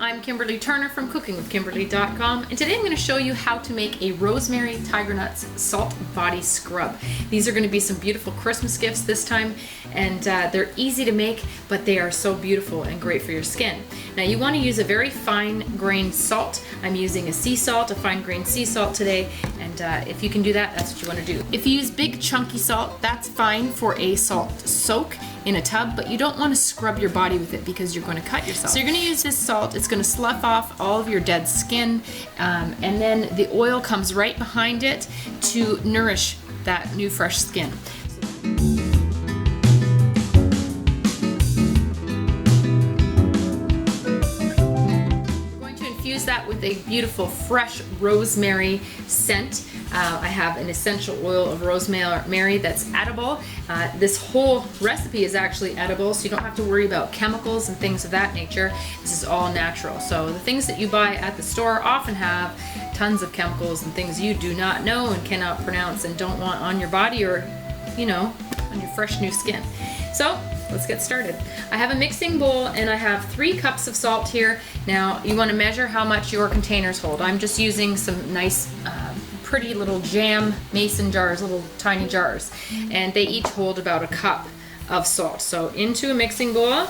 I'm Kimberly Turner from cookingwithkimberly.com, and today I'm going to show you how to make a rosemary tiger nuts salt body scrub. These are going to be some beautiful Christmas gifts this time, and they're easy to make, but they are so beautiful and great for your skin. Now you want to use a very fine grained salt. I'm using a sea salt, a fine grained sea salt today, and if you can do that, that's what you want to do. If you use big chunky salt, that's fine for a salt soak in a tub, but you don't want to scrub your body with it because you're going to cut yourself. So you're going to use this salt. It's going to slough off all of your dead skin, and then the oil comes right behind it to nourish that new fresh skin. That with a beautiful fresh rosemary scent. I have an essential oil of rosemary that's edible. This whole recipe is actually edible, so you don't have to worry about chemicals and things of that nature. This is all natural. So the things that you buy at the store often have tons of chemicals and things you do not know and cannot pronounce and don't want on your body or, you know, on your fresh new skin. So let's get started. I have a mixing bowl and I have 3 cups of salt here. Now you want to measure how much your containers hold. I'm just using some nice pretty little jam mason jars, little tiny jars, and they each hold about a cup of salt. So into a mixing bowl.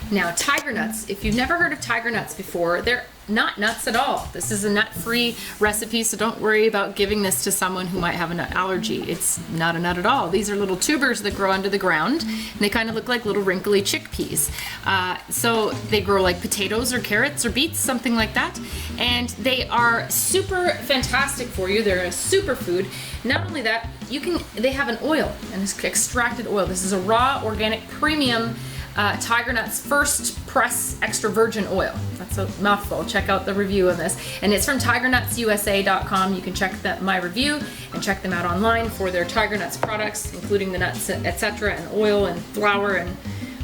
Now tiger nuts, if you've never heard of tiger nuts before, they're not nuts at all. This is a nut-free recipe, so don't worry about giving this to someone who might have a nut allergy. It's not a nut at all. These are little tubers that grow under the ground, and they kind of look like little wrinkly chickpeas. So they grow like potatoes or carrots or beets, something like that, and they are super fantastic for you. They're a superfood. Not only that, they have an oil, an extracted oil. This is a raw, organic, premium tiger nuts first press extra virgin oil. That's a mouthful. Check out the review on this, and it's from tigernutsusa.com. You can check my review and check them out online for their tiger nuts products, including the nuts, etc., and oil and flour and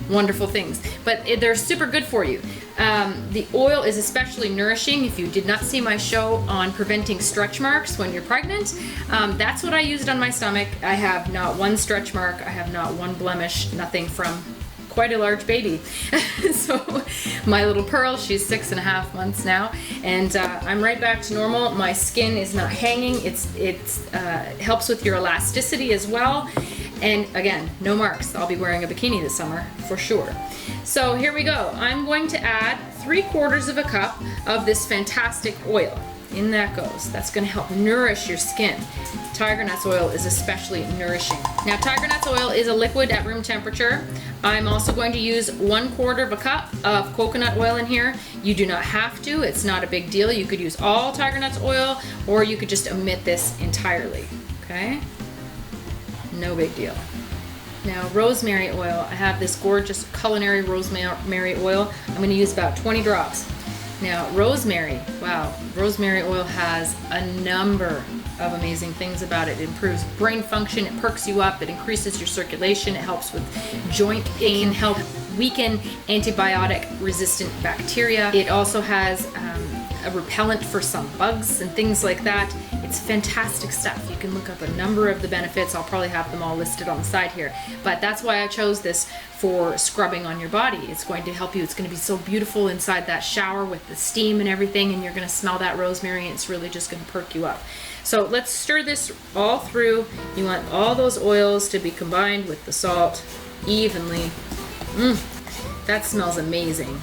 wonderful things. But they're super good for you. The oil is especially nourishing. If you did not see my show on preventing stretch marks when you're pregnant, that's what I used on my stomach. I have not one stretch mark. I have not one blemish, nothing from quite a large baby. So my little Pearl, she's 6.5 months now, and I'm right back to normal. My skin is not hanging. It helps with your elasticity as well, and again, no marks. I'll be wearing a bikini this summer for sure. So here we go. I'm going to add 3/4 of a cup of this fantastic oil. In that goes. That's going to help nourish your skin. Tiger nuts oil is especially nourishing. Now tiger nuts oil is a liquid at room temperature. I'm also going to use 1/4 of a cup of coconut oil in here. You do not have to. It's not a big deal. You could use all tiger nuts oil, or you could just omit this entirely. Okay? No big deal. Now rosemary oil. I have this gorgeous culinary rosemary oil. I'm going to use about 20 drops. Now rosemary, wow, rosemary oil has a number of amazing things about it. It improves brain function, it perks you up, it increases your circulation, it helps with joint pain, help weaken antibiotic resistant bacteria. It also has a repellent for some bugs and things like that. It's fantastic stuff. You can look up a number of the benefits. I'll probably have them all listed on the side here, but that's why I chose this for scrubbing on your body. It's going to help you. It's going to be so beautiful inside that shower with the steam and everything, and you're going to smell that rosemary, and it's really just going to perk you up. So let's stir this all through. You want all those oils to be combined with the salt evenly. That smells amazing.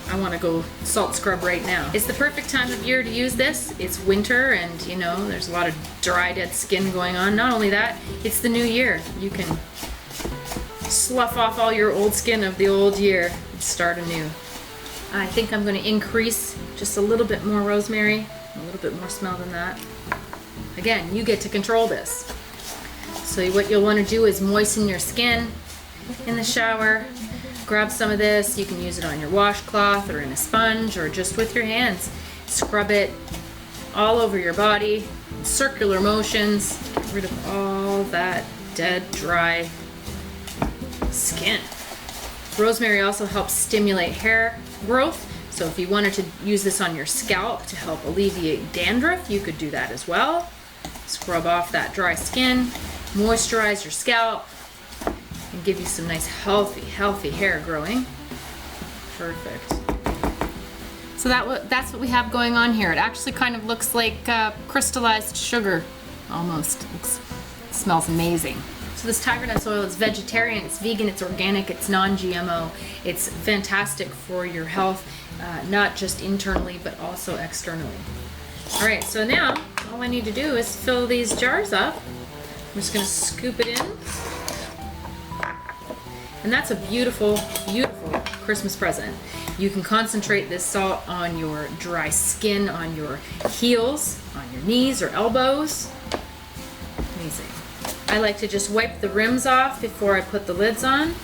I want to go salt scrub right now. It's the perfect time of year to use this. It's winter, and you know, there's a lot of dry, dead skin going on. Not only that, it's the new year. You can slough off all your old skin of the old year and start anew. I think I'm going to increase just a little bit more rosemary, a little bit more smell than that. Again, you get to control this. So what you'll want to do is moisten your skin in the shower. Grab some of this. You can use it on your washcloth or in a sponge or just with your hands. Scrub it all over your body, circular motions, get rid of all that dead, dry skin. Rosemary also helps stimulate hair growth. So if you wanted to use this on your scalp to help alleviate dandruff, you could do that as well. Scrub off that dry skin, moisturize your scalp, and give you some nice healthy hair growing. Perfect. So So that's what we have going on here. It actually kind of looks like crystallized sugar, almost. It smells amazing. So this tiger nuts oil is vegetarian, it's vegan, it's organic, it's non-GMO. It's fantastic for your health, not just internally, but also externally. All right, so now all I need to do is fill these jars up. I'm just gonna scoop it in. And that's a beautiful, beautiful Christmas present. You can concentrate this salt on your dry skin, on your heels, on your knees or elbows. Amazing. I like to just wipe the rims off before I put the lids on.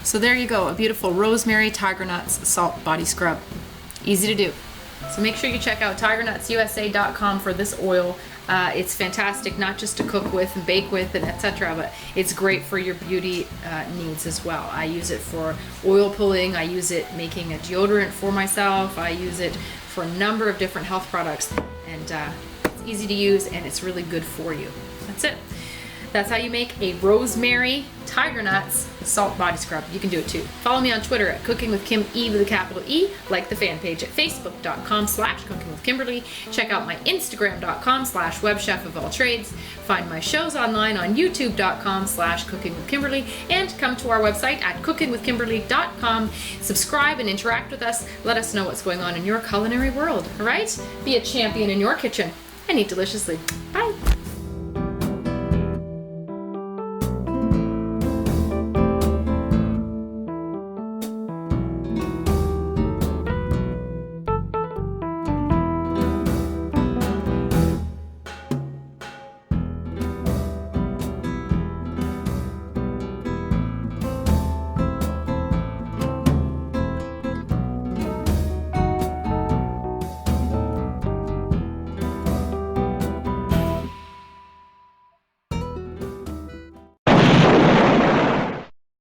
So there you go, a beautiful rosemary tiger nuts salt body scrub. Easy to do. So make sure you check out tigernutsusa.com for this oil. It's fantastic, not just to cook with and bake with and etc., but it's great for your beauty needs as well. I use it for oil pulling. I use it making a deodorant for myself. I use it for a number of different health products, and it's easy to use and it's really good for you. That's it. That's how you make a rosemary tiger nuts salt body scrub. You can do it too. Follow me on Twitter at Cooking with Kim, E with a capital E. Like the fan page at facebook.com/cookingwithkimberly. Check out my instagram.com/webchef of all trades. Find my shows online on youtube.com/cookingwithkimberly, and come to our website at cookingwithkimberly.com. Subscribe and interact with us. Let us know what's going on in your culinary world. All right? Be a champion in your kitchen and eat deliciously. Bye.